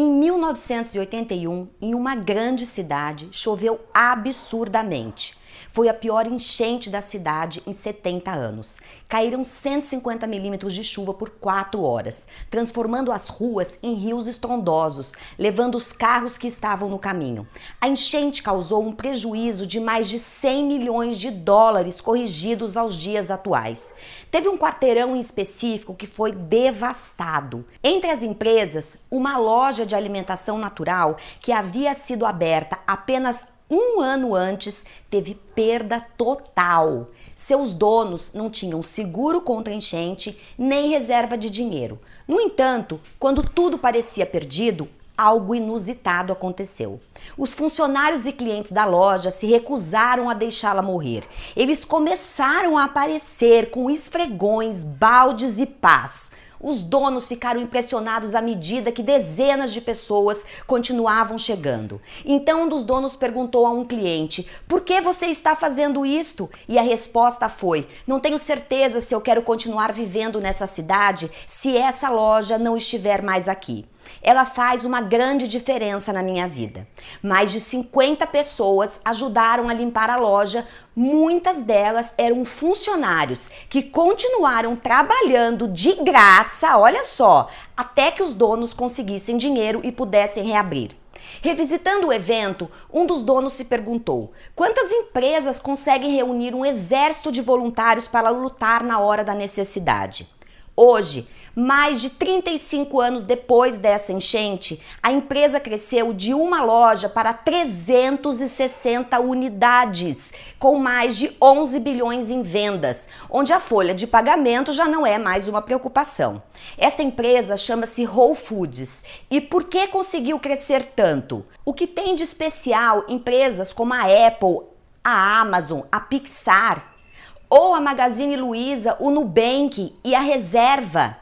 Em 1981, em uma grande cidade, choveu absurdamente. Foi a pior enchente da cidade em 70 anos. Caíram 150 milímetros de chuva por 4 horas, transformando as ruas em rios estrondosos, levando os carros que estavam no caminho. A enchente causou um prejuízo de mais de 100 milhões de dólares corrigidos aos dias atuais. Teve um quarteirão em específico que foi devastado. Entre as empresas, uma loja de alimentação natural que havia sido aberta apenas um ano antes teve perda total. Seus donos não tinham seguro contra enchente nem reserva de dinheiro. No entanto, quando tudo parecia perdido, algo inusitado aconteceu. Os funcionários e clientes da loja se recusaram a deixá-la morrer. Eles começaram a aparecer com esfregões, baldes e pás. Os donos ficaram impressionados à medida que dezenas de pessoas continuavam chegando. Então um dos donos perguntou a um cliente: "Por que você está fazendo isto?" E a resposta foi: "Não tenho certeza se eu quero continuar vivendo nessa cidade se essa loja não estiver mais aqui. Ela faz uma grande diferença na minha vida." Mais de 50 pessoas ajudaram a limpar a loja. Muitas delas eram funcionários que continuaram trabalhando de graça, olha só, até que os donos conseguissem dinheiro e pudessem reabrir. Revisitando o evento, um dos donos se perguntou: quantas empresas conseguem reunir um exército de voluntários para lutar na hora da necessidade? Hoje, mais de 35 anos depois dessa enchente, a empresa cresceu de uma loja para 360 unidades, com mais de 11 bilhões em vendas, onde a folha de pagamento já não é mais uma preocupação. Esta empresa chama-se Whole Foods. E por que conseguiu crescer tanto? O que tem de especial empresas como a Apple, a Amazon, a Pixar, ou a Magazine Luiza, o Nubank e a Reserva?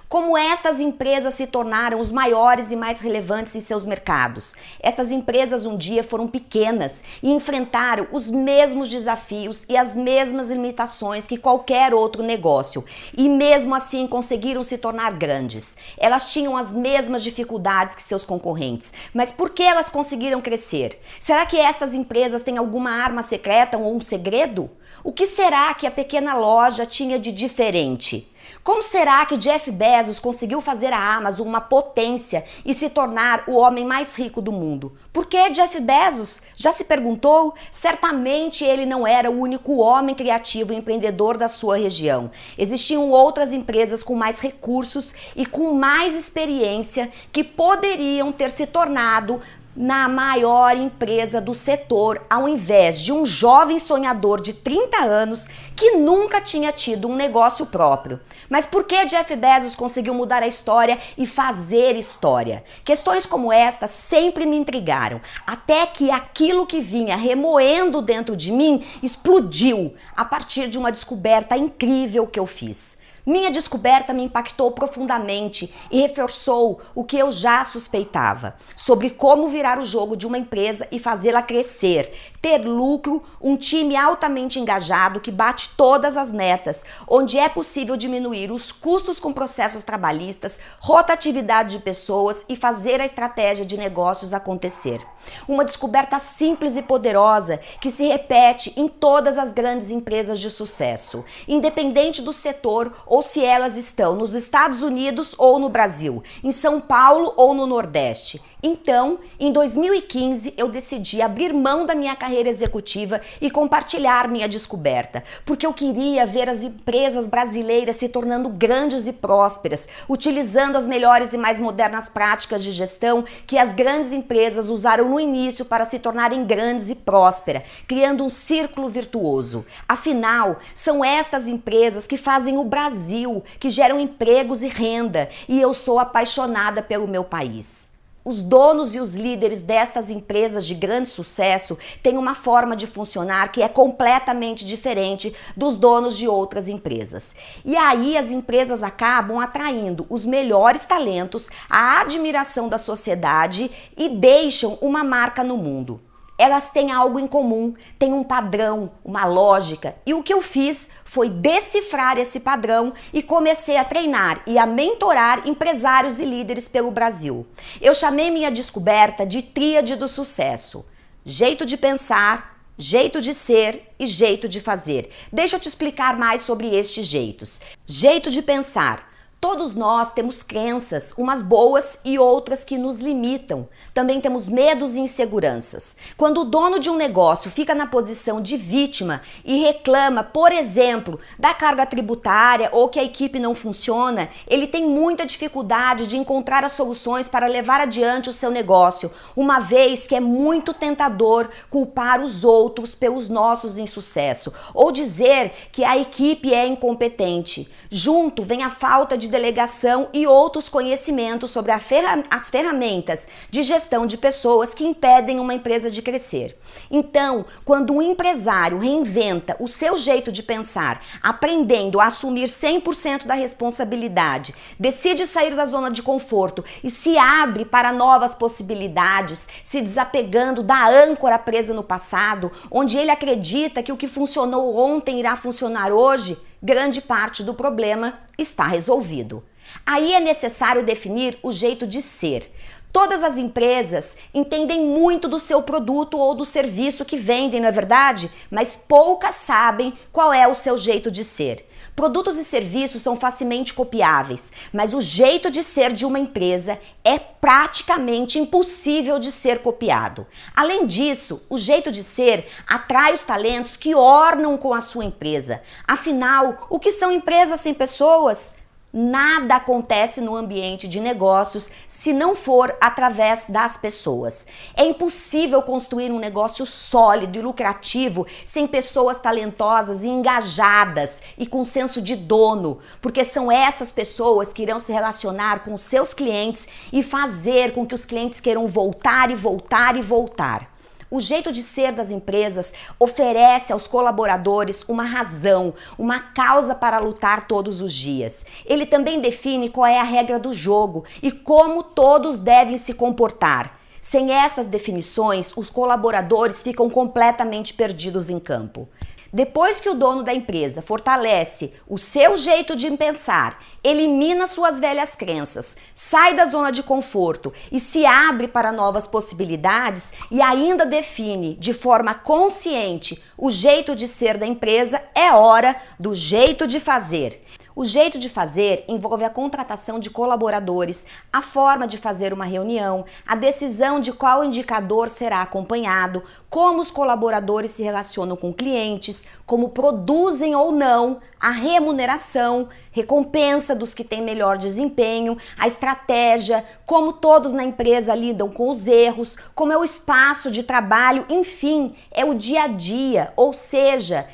Como estas empresas se tornaram os maiores e mais relevantes em seus mercados? Estas empresas um dia foram pequenas e enfrentaram os mesmos desafios e as mesmas limitações que qualquer outro negócio. E mesmo assim conseguiram se tornar grandes. Elas tinham as mesmas dificuldades que seus concorrentes. Mas por que elas conseguiram crescer? Será que estas empresas têm alguma arma secreta ou um segredo? O que será que a pequena loja tinha de diferente? Como será que Jeff Bezos conseguiu fazer a Amazon uma potência e se tornar o homem mais rico do mundo? Por que Jeff Bezos? Já se perguntou? Certamente ele não era o único homem criativo e empreendedor da sua região. Existiam outras empresas com mais recursos e com mais experiência que poderiam ter se tornado na maior empresa do setor, ao invés de um jovem sonhador de 30 anos que nunca tinha tido um negócio próprio. Mas por que Jeff Bezos conseguiu mudar a história e fazer história? Questões como esta sempre me intrigaram, até que aquilo que vinha remoendo dentro de mim explodiu a partir de uma descoberta incrível que eu fiz. Minha descoberta me impactou profundamente e reforçou o que eu já suspeitava sobre como virar o jogo de uma empresa e fazê-la crescer, ter lucro, um time altamente engajado que bate todas as metas, onde é possível diminuir os custos com processos trabalhistas, rotatividade de pessoas e fazer a estratégia de negócios acontecer. Uma descoberta simples e poderosa que se repete em todas as grandes empresas de sucesso, independente do setor ou se elas estão nos Estados Unidos ou no Brasil, em São Paulo ou no Nordeste. Então, em 2015, eu decidi abrir mão da minha carreira executiva e compartilhar minha descoberta, porque eu queria ver as empresas brasileiras se tornando grandes e prósperas, utilizando as melhores e mais modernas práticas de gestão que as grandes empresas usaram no início para se tornarem grandes e prósperas, criando um círculo virtuoso. Afinal, são estas empresas que fazem o Brasil, que geram empregos e renda, e eu sou apaixonada pelo meu país. Os donos e os líderes destas empresas de grande sucesso têm uma forma de funcionar que é completamente diferente dos donos de outras empresas. E aí as empresas acabam atraindo os melhores talentos, a admiração da sociedade e deixam uma marca no mundo. Elas têm algo em comum, têm um padrão, uma lógica. E o que eu fiz foi decifrar esse padrão e comecei a treinar e a mentorar empresários e líderes pelo Brasil. Eu chamei minha descoberta de tríade do sucesso. Jeito de pensar, jeito de ser e jeito de fazer. Deixa eu te explicar mais sobre estes jeitos. Jeito de pensar. Todos nós temos crenças, umas boas e outras que nos limitam. Também temos medos e inseguranças. Quando o dono de um negócio fica na posição de vítima e reclama, por exemplo, da carga tributária ou que a equipe não funciona, ele tem muita dificuldade de encontrar as soluções para levar adiante o seu negócio, uma vez que é muito tentador culpar os outros pelos nossos insucessos ou dizer que a equipe é incompetente. Junto vem a falta de delegação e outros conhecimentos sobre as ferramentas de gestão de pessoas que impedem uma empresa de crescer. Então, quando um empresário reinventa o seu jeito de pensar, aprendendo a assumir 100% da responsabilidade, decide sair da zona de conforto e se abre para novas possibilidades, se desapegando da âncora presa no passado, onde ele acredita que o que funcionou ontem irá funcionar hoje, grande parte do problema está resolvido. Aí é necessário definir o jeito de ser. Todas as empresas entendem muito do seu produto ou do serviço que vendem, não é verdade? Mas poucas sabem qual é o seu jeito de ser. Produtos e serviços são facilmente copiáveis, mas o jeito de ser de uma empresa é praticamente impossível de ser copiado. Além disso, o jeito de ser atrai os talentos que ornam com a sua empresa. Afinal, o que são empresas sem pessoas? Nada acontece no ambiente de negócios se não for através das pessoas. É impossível construir um negócio sólido e lucrativo sem pessoas talentosas e engajadas e com senso de dono, porque são essas pessoas que irão se relacionar com os seus clientes e fazer com que os clientes queiram voltar e voltar e voltar. O jeito de ser das empresas oferece aos colaboradores uma razão, uma causa para lutar todos os dias. Ele também define qual é a regra do jogo e como todos devem se comportar. Sem essas definições, os colaboradores ficam completamente perdidos em campo. Depois que o dono da empresa fortalece o seu jeito de pensar, elimina suas velhas crenças, sai da zona de conforto e se abre para novas possibilidades e ainda define de forma consciente o jeito de ser da empresa, é hora do jeito de fazer. O jeito de fazer envolve a contratação de colaboradores, a forma de fazer uma reunião, a decisão de qual indicador será acompanhado, como os colaboradores se relacionam com clientes, como produzem ou não, a remuneração, recompensa dos que têm melhor desempenho, a estratégia, como todos na empresa lidam com os erros, como é o espaço de trabalho, enfim, é o dia a dia, ou seja,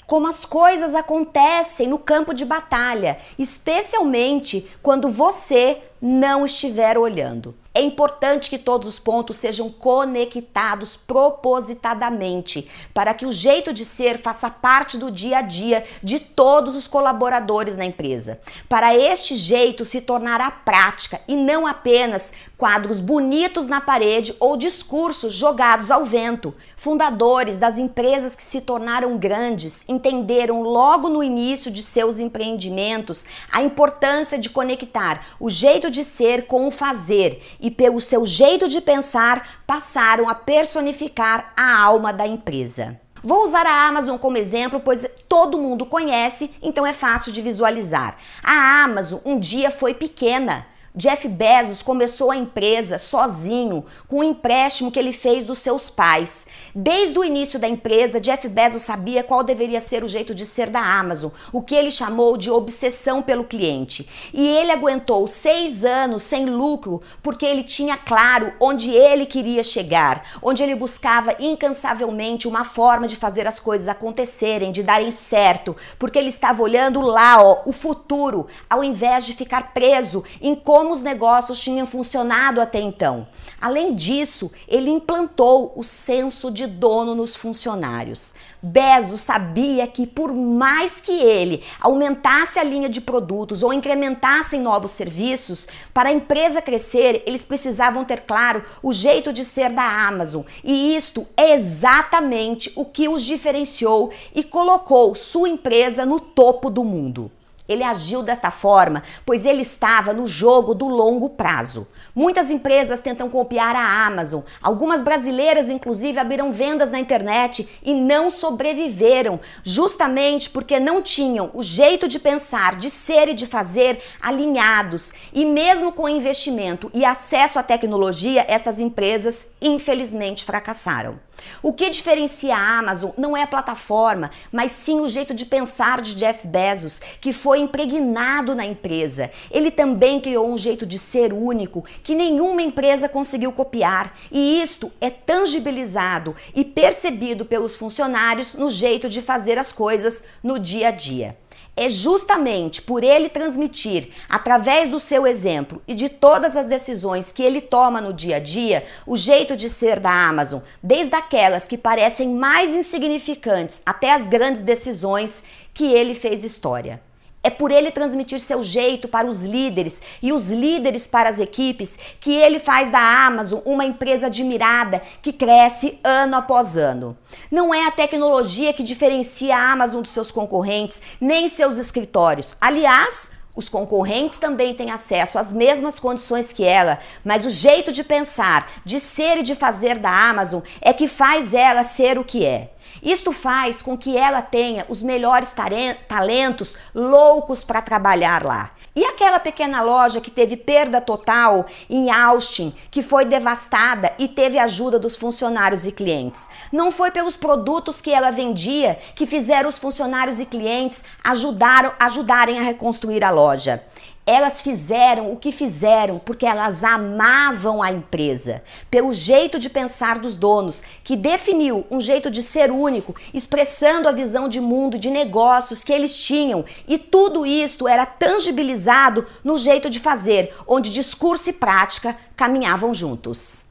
como as coisas acontecem no campo de batalha, especialmente quando você não estiver olhando. É importante que todos os pontos sejam conectados propositadamente, para que o jeito de ser faça parte do dia a dia de todos os colaboradores na empresa. Para este jeito se tornar a prática e não apenas quadros bonitos na parede ou discursos jogados ao vento. Fundadores das empresas que se tornaram grandes entenderam logo no início de seus empreendimentos a importância de conectar o jeito de ser com o fazer e pelo seu jeito de pensar passaram a personificar a alma da empresa. Vou usar a Amazon como exemplo, pois todo mundo conhece, então é fácil de visualizar. A Amazon um dia foi pequena. Jeff Bezos começou a empresa sozinho, com um empréstimo que ele fez dos seus pais. Desde o início da empresa, Jeff Bezos sabia qual deveria ser o jeito de ser da Amazon, o que ele chamou de obsessão pelo cliente. E ele aguentou 6 anos sem lucro, porque ele tinha claro onde ele queria chegar, onde ele buscava incansavelmente uma forma de fazer as coisas acontecerem, de darem certo, porque ele estava olhando lá, o futuro, ao invés de ficar preso em como como os negócios tinham funcionado até então. Além disso, ele implantou o senso de dono nos funcionários. Bezos sabia que por mais que ele aumentasse a linha de produtos ou incrementasse novos serviços, para a empresa crescer, eles precisavam ter claro o jeito de ser da Amazon. E isto é exatamente o que os diferenciou e colocou sua empresa no topo do mundo. Ele agiu desta forma, pois ele estava no jogo do longo prazo. Muitas empresas tentam copiar a Amazon. Algumas brasileiras, inclusive, abriram vendas na internet e não sobreviveram, justamente porque não tinham o jeito de pensar, de ser e de fazer alinhados. E mesmo com investimento e acesso à tecnologia, essas empresas, infelizmente, fracassaram. O que diferencia a Amazon não é a plataforma, mas sim o jeito de pensar de Jeff Bezos, que foi impregnado na empresa. Ele também criou um jeito de ser único que nenhuma empresa conseguiu copiar, e isto é tangibilizado e percebido pelos funcionários no jeito de fazer as coisas no dia a dia. É justamente por ele transmitir, através do seu exemplo e de todas as decisões que ele toma no dia a dia, o jeito de ser da Amazon, desde aquelas que parecem mais insignificantes até as grandes decisões, que ele fez história. É por ele transmitir seu jeito para os líderes e os líderes para as equipes que ele faz da Amazon uma empresa admirada que cresce ano após ano. Não é a tecnologia que diferencia a Amazon dos seus concorrentes, nem seus escritórios. Aliás, os concorrentes também têm acesso às mesmas condições que ela, mas o jeito de pensar, de ser e de fazer da Amazon é que faz ela ser o que é. Isto faz com que ela tenha os melhores talentos loucos para trabalhar lá. E aquela pequena loja que teve perda total em Austin, que foi devastada e teve ajuda dos funcionários e clientes? Não foi pelos produtos que ela vendia que fizeram os funcionários e clientes ajudarem a reconstruir a loja. Elas fizeram o que fizeram porque elas amavam a empresa, pelo jeito de pensar dos donos, que definiu um jeito de ser único, expressando a visão de mundo, de negócios que eles tinham. E tudo isto era tangibilizado no jeito de fazer, onde discurso e prática caminhavam juntos.